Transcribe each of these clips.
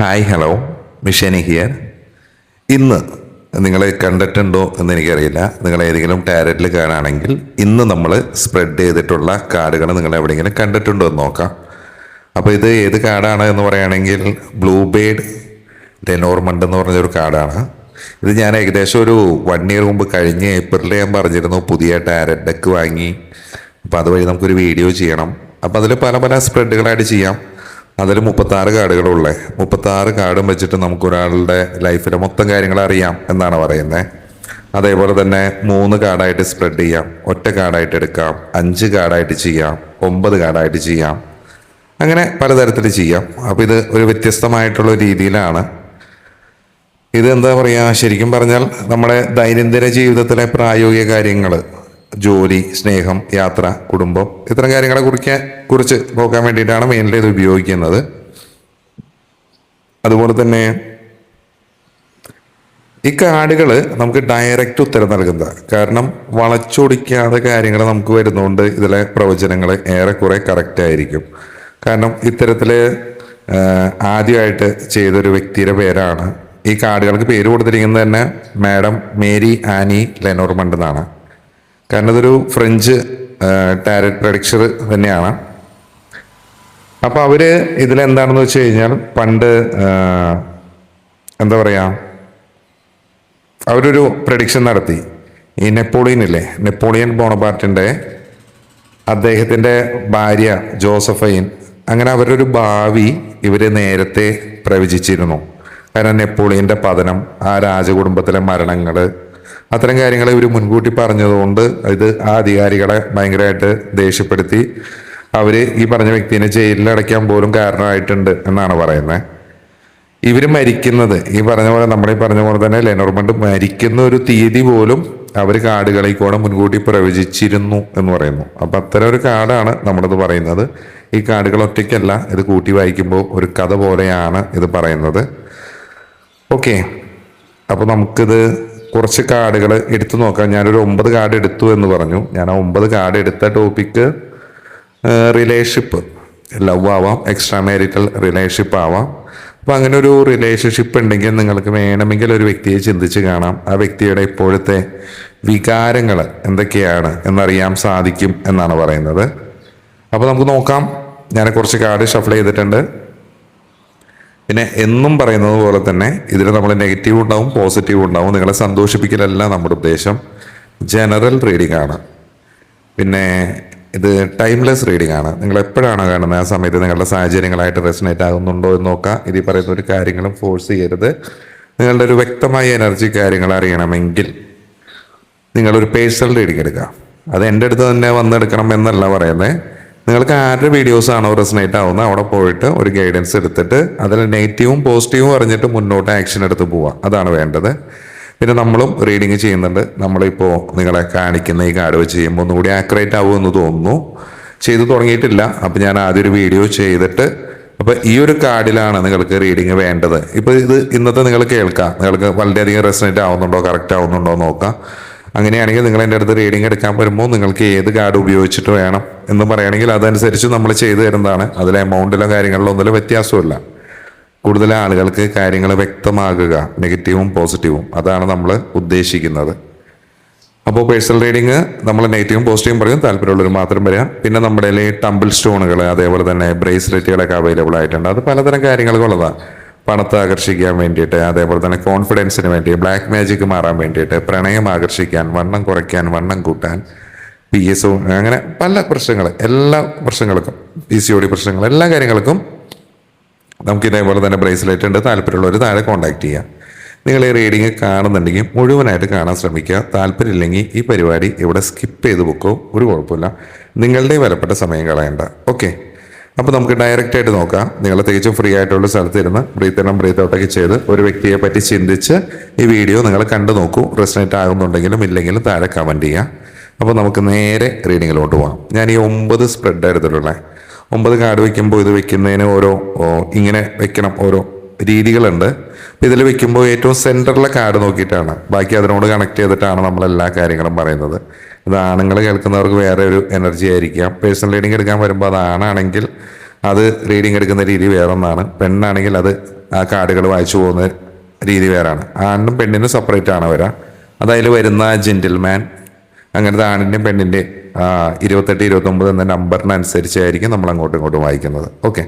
Hi hello മിഷേനി here. ഇന്ന് നിങ്ങൾ കണ്ടിട്ടുണ്ടോ എന്ന് എനിക്കറിയില്ല. നിങ്ങൾ ഏതെങ്കിലും ടാരറ്റിൽ കാണുകയാണെങ്കിൽ ഇന്ന് നമ്മൾ സ്പ്രെഡ് ചെയ്തിട്ടുള്ള കാർഡുകൾ നിങ്ങൾ എവിടെയെങ്കിലും കണ്ടിട്ടുണ്ടോ എന്ന് നോക്കാം. അപ്പോൾ ഇത് ഏത് കാർഡാണ് എന്ന് പറയുകയാണെങ്കിൽ ബ്ലൂബേർഡ് ലെനോർമണ്ട് എന്ന് പറഞ്ഞൊരു കാർഡാണ്. ഇത് ഞാൻ ഏകദേശം ഒരു 1 ഇയർ മുമ്പ് കഴിഞ്ഞ ഏപ്രിലിൽ ഞാൻ പറഞ്ഞിരുന്നു പുതിയ ടാരറ്റ് ഡെക്ക് വാങ്ങി. അപ്പോൾ അതുവഴി നമുക്കൊരു വീഡിയോ ചെയ്യണം. അപ്പോൾ അതിൽ പല പല സ്പ്രെഡുകളായിട്ട് ചെയ്യാം. അതിൽ 36 കാർഡുകളുള്ള 36 കാർഡും വെച്ചിട്ട് നമുക്കൊരാളുടെ ലൈഫിലെ മൊത്തം കാര്യങ്ങൾ അറിയാം എന്നാണ് പറയുന്നത്. അതേപോലെ തന്നെ 3 കാർഡായിട്ട് സ്പ്രെഡ് ചെയ്യാം, ഒറ്റ കാർഡായിട്ട് എടുക്കാം, 5 കാർഡായിട്ട് ചെയ്യാം, 9 കാർഡായിട്ട് ചെയ്യാം, അങ്ങനെ പലതരത്തിൽ ചെയ്യാം. അപ്പോൾ ഇത് ഒരു വ്യത്യസ്തമായിട്ടുള്ള രീതിയിലാണ്. ഇത് എന്താ പറയുക, ശരിക്കും പറഞ്ഞാൽ നമ്മുടെ ദൈനംദിന ജീവിതത്തിലെ പ്രായോഗിക കാര്യങ്ങൾ, ജോലി, സ്നേഹം, യാത്ര, കുടുംബം, ഇത്തരം കാര്യങ്ങളെ കുറിച്ച് നോക്കാൻ വേണ്ടിയിട്ടാണ് മെയിൻലി ഇത് ഉപയോഗിക്കുന്നത്. അതുപോലെ തന്നെ ഈ കാർഡുകൾ നമുക്ക് ഡയറക്റ്റ് ഉത്തരം നൽകുന്നതാണ്. കാരണം വളച്ചൊടിക്കാതെ കാര്യങ്ങൾ നമുക്ക് വരുന്നതുകൊണ്ട് ഇതിലെ പ്രവചനങ്ങൾ ഏറെക്കുറെ കറക്റ്റ് ആയിരിക്കും. കാരണം ഇത്തരത്തിൽ ആദ്യമായിട്ട് ചെയ്തൊരു വ്യക്തിയുടെ പേരാണ്, ഈ കാർഡുകൾക്ക് പേര് കൊടുത്തിരിക്കുന്നത് തന്നെ മാഡം മേരി ആനി ലെനോർമണ്ട് എന്നാണ്. കാരണം ഇതൊരു ഫ്രഞ്ച് ടാരറ്റ് പ്രഡിക്ടർ തന്നെയാണ്. അപ്പോൾ അവർ ഇതിലെന്താണെന്ന് വെച്ച് കഴിഞ്ഞാൽ പണ്ട് എന്താ പറയുക, അവരൊരു പ്രഡിക്ഷൻ നടത്തി. ഈ നെപ്പോളിയൻ ബോണപാർട്ടിൻ്റെ അദ്ദേഹത്തിൻ്റെ ഭാര്യ ജോസഫൈൻ, അങ്ങനെ അവരൊരു ഭാവി ഇവർ നേരത്തെ പ്രവചിച്ചിരുന്നു. കാരണം നെപ്പോളിയൻ്റെ പതനം, ആ രാജകുടുംബത്തിലെ മരണങ്ങൾ, അത്തരം കാര്യങ്ങൾ ഇവർ മുൻകൂട്ടി പറഞ്ഞതുകൊണ്ട് ഇത് ആ അധികാരികളെ ഭയങ്കരമായിട്ട് ദേഷ്യപ്പെടുത്തി അവർ ഈ പറഞ്ഞ വ്യക്തിനെ ജയിലിൽ അടയ്ക്കാൻ പോലും കാരണമായിട്ടുണ്ട് എന്നാണ് പറയുന്നത്. ഇവർ മരിക്കുന്നത് ഈ പറഞ്ഞ പോലെ, നമ്മളീ പറഞ്ഞ പോലെ തന്നെ ലെനോർമണ്ട് മരിക്കുന്ന ഒരു തീയതി പോലും അവർ കാർഡുകളിൽ കൂടെ മുൻകൂട്ടി പ്രവചിച്ചിരുന്നു എന്ന് പറയുന്നു. അപ്പം അത്തരം ഒരു കാർഡാണ് നമ്മളിത് പറയുന്നത്. ഈ കാർഡുകൾ ഒറ്റയ്ക്കല്ല, ഇത് കൂട്ടി വായിക്കുമ്പോൾ ഒരു കഥ പോലെയാണ് ഇത് പറയുന്നത്. ഓക്കെ, അപ്പോൾ നമുക്കിത് കുറച്ച് കാർഡുകൾ എടുത്തു നോക്കാം. ഞാനൊരു 9 കാർഡ് എടുത്തു എന്ന് പറഞ്ഞു. ഞാൻ ആ 9 കാർഡ് എടുത്ത ടോപ്പിക്ക് റിലേഷൻഷിപ്പ്, ലവ് ആവാം, എക്സ്ട്രാ മാരിറ്റൽ റിലേഷൻഷിപ്പ് ആവാം. അപ്പോൾ അങ്ങനെ ഒരു റിലേഷൻഷിപ്പ് ഉണ്ടെങ്കിൽ നിങ്ങൾക്ക് വേണമെങ്കിൽ ഒരു വ്യക്തിയെ ചിന്തിച്ച് കാണാം. ആ വ്യക്തിയുടെ ഇപ്പോഴത്തെ വികാരങ്ങൾ എന്തൊക്കെയാണ് എന്നറിയാൻ സാധിക്കും എന്നാണ് പറയുന്നത്. അപ്പോൾ നമുക്ക് നോക്കാം. ഞാൻ കുറച്ച് കാർഡ് ഷഫിൾ ചെയ്തിട്ടുണ്ട്. പിന്നെ എന്നും പറയുന്നത് പോലെ തന്നെ ഇതിൽ നമ്മൾ നെഗറ്റീവ് ഉണ്ടാവും, പോസിറ്റീവ് ഉണ്ടാവും. നിങ്ങളെ സന്തോഷിപ്പിക്കലല്ല നമ്മുടെ ഉദ്ദേശം. ജനറൽ റീഡിംഗ് ആണ്. പിന്നെ ഇത് ടൈംലെസ് റീഡിംഗ് ആണ്. നിങ്ങൾ എപ്പോഴാണോ കാണുന്നത് ആ സമയത്ത് നിങ്ങളുടെ സാഹചര്യങ്ങളായിട്ട് റെസനേറ്റ് ആകുന്നുണ്ടോ എന്ന് നോക്കാം. ഇത് ഈ പറയുന്ന ഒരു കാര്യങ്ങളും ഫോഴ്സ് ചെയ്യരുത്. നിങ്ങളുടെ ഒരു വ്യക്തമായ എനർജി കാര്യങ്ങൾ അറിയണമെങ്കിൽ നിങ്ങളൊരു പേഴ്സണൽ റീഡിംഗ് എടുക്കുക. അത് എൻ്റെ അടുത്ത് തന്നെ വന്നെടുക്കണം എന്നല്ല പറയുന്നത്. നിങ്ങൾക്ക് ആരുടെ വീഡിയോസാണോ റെസനേറ്റ് ആവുന്നത് അവിടെ പോയിട്ട് ഒരു ഗൈഡൻസ് എടുത്തിട്ട് അതിൽ നെഗറ്റീവും പോസിറ്റീവും അറിഞ്ഞിട്ട് മുന്നോട്ട് ആക്ഷൻ എടുത്ത് പോവാം. അതാണ് വേണ്ടത്. പിന്നെ നമ്മളും റീഡിങ് ചെയ്യുന്നുണ്ട്. നമ്മളിപ്പോൾ നിങ്ങളെ കാണിക്കുന്ന ഈ കാർഡ് വെച്ച് ചെയ്യുമ്പോൾ ഒന്നുകൂടി ആക്യുറേറ്റ് ആവുമെന്ന് തോന്നുന്നു. ചെയ്തു തുടങ്ങിയിട്ടില്ല. അപ്പോൾ ഞാൻ ആദ്യം ഒരു വീഡിയോ ചെയ്തിട്ട്, അപ്പോൾ ഈ ഒരു കാർഡിലാണ് നിങ്ങൾക്ക് റീഡിങ് വേണ്ടത്. ഇപ്പോൾ ഇത് ഇന്നത്തെ നിങ്ങൾ കേൾക്കാം. നിങ്ങൾക്ക് വളരെയധികം റെസനേറ്റ് ആവുന്നുണ്ടോ, കറക്റ്റ് ആവുന്നുണ്ടോ നോക്കാം. അങ്ങനെയാണെങ്കിൽ നിങ്ങൾ എൻ്റെ അടുത്ത് റീഡിംഗ് എടുക്കാൻ വരുമ്പോൾ നിങ്ങൾക്ക് ഏത് കാർഡ് ഉപയോഗിച്ചിട്ട് വേണം എന്ന് പറയുകയാണെങ്കിൽ അതനുസരിച്ച് നമ്മൾ ചെയ്തു തരുന്നതാണ്. അതിലെ എമൗണ്ടിലോ കാര്യങ്ങളിലോ ഒന്നിലും വ്യത്യാസമില്ല. കൂടുതൽ ആളുകൾക്ക് കാര്യങ്ങൾ വ്യക്തമാകുക, നെഗറ്റീവും പോസിറ്റീവും, അതാണ് നമ്മൾ ഉദ്ദേശിക്കുന്നത്. അപ്പോൾ പേഴ്സണൽ റീഡിങ് നമ്മൾ നെഗറ്റീവും പോസിറ്റീവും പറയും. താല്പര്യമുള്ളവർ മാത്രം വരിക. പിന്നെ നമ്മുടെ ടംബിൾ സ്റ്റോണുകൾ, അതേപോലെ തന്നെ ബ്രേസ്ലെറ്റുകളൊക്കെ അവൈലബിൾ ആയിട്ടുണ്ട്. അത് പലതരം കാര്യങ്ങൾക്കുള്ളതാണ്. പണത്തെ ആകർഷിക്കാൻ വേണ്ടിയിട്ട്, അതേപോലെ തന്നെ കോൺഫിഡൻസിന് വേണ്ടി, ബ്ലാക്ക് മാജിക് മാറാൻ വേണ്ടിയിട്ട്, പ്രണയം ആകർഷിക്കാൻ, വണ്ണം കുറയ്ക്കാൻ, വണ്ണം കൂട്ടാൻ, PSO, അങ്ങനെ പല പ്രശ്നങ്ങൾ, എല്ലാ പ്രശ്നങ്ങൾക്കും, PCOD പ്രശ്നങ്ങൾ, എല്ലാ കാര്യങ്ങൾക്കും നമുക്ക് ഇതേപോലെ തന്നെ ബ്രേസ്ലെറ്റ് ഉണ്ട്. താല്പര്യമുള്ളവർ താഴെ കോൺടാക്ട് ചെയ്യാം. നിങ്ങൾ ഈ റീഡിങ് കാണുന്നുണ്ടെങ്കിൽ മുഴുവനായിട്ട് കാണാൻ ശ്രമിക്കുക. താല്പര്യമില്ലെങ്കിൽ ഈ പരിപാടി ഇവിടെ സ്കിപ്പ് ചെയ്ത് വെക്കോ, ഒരു കുഴപ്പമില്ല. നിങ്ങളുടെ വിലപ്പെട്ട സമയം കളയണ്ട. ഓക്കെ, അപ്പോൾ നമുക്ക് ഡയറക്റ്റ് ആയിട്ട് നോക്കാം. നിങ്ങൾ തികച്ചും ഫ്രീ ആയിട്ടുള്ള സ്ഥലത്ത് ഇരുന്ന് ബ്രീത്ത് ഇൻ ബ്രീത്ത് ഔട്ടൊക്കെ ചെയ്ത് ഒരു വ്യക്തിയെ പറ്റി ചിന്തിച്ച് ഈ വീഡിയോ നിങ്ങൾ കണ്ടു നോക്കൂ. റെസനേറ്റ് ആകുന്നുണ്ടെങ്കിലും ഇല്ലെങ്കിലും താഴെ കമൻറ്റ് ചെയ്യാം. അപ്പോൾ നമുക്ക് നേരെ റീഡിങ്ങിലോട്ട് പോകാം. ഞാൻ ഈ 9 സ്പ്രെഡ് എടുത്തിട്ടുള്ളത്. 9 കാർഡ് വയ്ക്കുമ്പോൾ ഇത് വെക്കുന്നതിന് ഇങ്ങനെ വെക്കണം, ഓരോ രീതികളുണ്ട്. ഇതിൽ വെക്കുമ്പോൾ ഏറ്റവും സെൻറ്ററിലെ കാർഡ് നോക്കിയിട്ടാണ്, ബാക്കി അതിനോട് കണക്ട് ചെയ്തിട്ടാണ് നമ്മളെല്ലാ കാര്യങ്ങളും പറയുന്നത്. ഇത് ആണുങ്ങൾ കേൾക്കുന്നവർക്ക് വേറെ ഒരു എനർജി ആയിരിക്കാം. പേഴ്സണൽ റീഡിംഗ് എടുക്കാൻ വരുമ്പോൾ അത് ആണാണെങ്കിൽ അത് റീഡിങ് എടുക്കുന്ന രീതി വേറൊന്നാണ്. പെണ്ണാണെങ്കിൽ അത് ആ കാർഡുകൾ വായിച്ചു പോകുന്ന രീതി വേറാണ്. ആണിനും പെണ്ണിനും സെപ്പറേറ്റ് ആണ് വരാം. അതതിൽ വരുന്ന ജെന്റിൽമാൻ അങ്ങനത്തെ ആണിൻ്റെയും പെണ്ണിൻ്റെയും 28 29 എന്ന നമ്പറിനനുസരിച്ചായിരിക്കും നമ്മൾ അങ്ങോട്ടും ഇങ്ങോട്ടും വായിക്കുന്നത്. ഓക്കെ,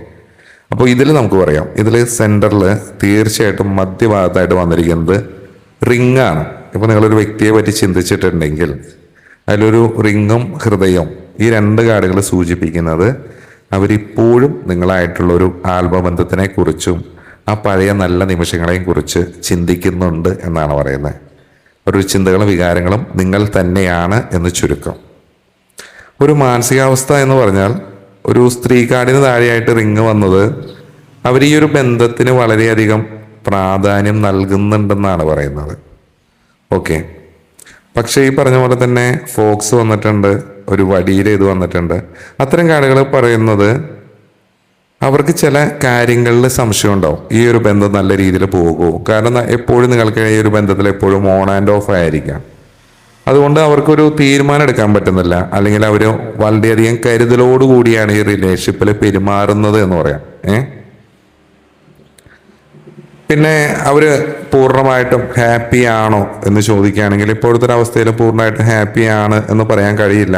അപ്പോൾ ഇതിൽ നമുക്ക് പറയാം, ഇതിൽ സെൻറ്ററിൽ തീർച്ചയായിട്ടും മധ്യഭാഗത്തായിട്ട് വന്നിരിക്കുന്നത് റിംഗ് ആണ്. ഇപ്പോൾ നിങ്ങളൊരു വ്യക്തിയെ പറ്റി ചിന്തിച്ചിട്ടുണ്ടെങ്കിൽ അതിലൊരു റിങ്ങും ഹൃദയവും ഈ 2 കാർഡുകൾ സൂചിപ്പിക്കുന്നത് അവരിപ്പോഴും നിങ്ങളായിട്ടുള്ളൊരു ആത്മബന്ധത്തിനെ കുറിച്ചും ആ പഴയ നല്ല നിമിഷങ്ങളെയും കുറിച്ച് ചിന്തിക്കുന്നുണ്ട് എന്നാണ് പറയുന്നത്. ഒരു ചിന്തകളും വികാരങ്ങളും നിങ്ങൾ തന്നെയാണ് എന്ന് ചുരുക്കം. ഒരു മാനസികാവസ്ഥ എന്ന് പറഞ്ഞാൽ ഒരു സ്ത്രീ കാർഡിന് താഴെയായിട്ട് റിങ് വന്നത് അവർ ഈ ഒരു ബന്ധത്തിന് വളരെയധികം പ്രാധാന്യം നൽകുന്നുണ്ടെന്നാണ് പറയുന്നത്. ഓക്കെ, പക്ഷേ ഈ പറഞ്ഞ പോലെ തന്നെ ഫോക്സ് വന്നിട്ടുണ്ട്, ഒരു വടിയുടെ ഇത് വന്നിട്ടുണ്ട്. അത്തരം കാർഡുകൾ പറയുന്നത് അവർക്ക് ചില കാര്യങ്ങളിൽ സംശയം ഉണ്ടാവും, ഈ ഒരു ബന്ധം നല്ല രീതിയിൽ പോകുമോ. കാരണം എപ്പോഴും നിങ്ങൾക്ക് ഈ ഒരു ബന്ധത്തിൽ എപ്പോഴും ഓൺ ആൻഡ് ഓഫ് ആയിരിക്കാം. അതുകൊണ്ട് അവർക്കൊരു തീരുമാനം എടുക്കാൻ പറ്റുന്നില്ല, അല്ലെങ്കിൽ അവർ വളരെയധികം കരുതലോടുകൂടിയാണ് ഈ റിലേഷൻഷിപ്പിൽ പെരുമാറുന്നത് എന്ന് പറയാം. പിന്നെ അവർ പൂർണ്ണമായിട്ടും ഹാപ്പി ആണോ എന്ന് ചോദിക്കുകയാണെങ്കിൽ ഇപ്പോഴത്തെ ഒരു അവസ്ഥയിൽ പൂർണ്ണമായിട്ടും ഹാപ്പി ആണ് എന്ന് പറയാൻ കഴിയില്ല.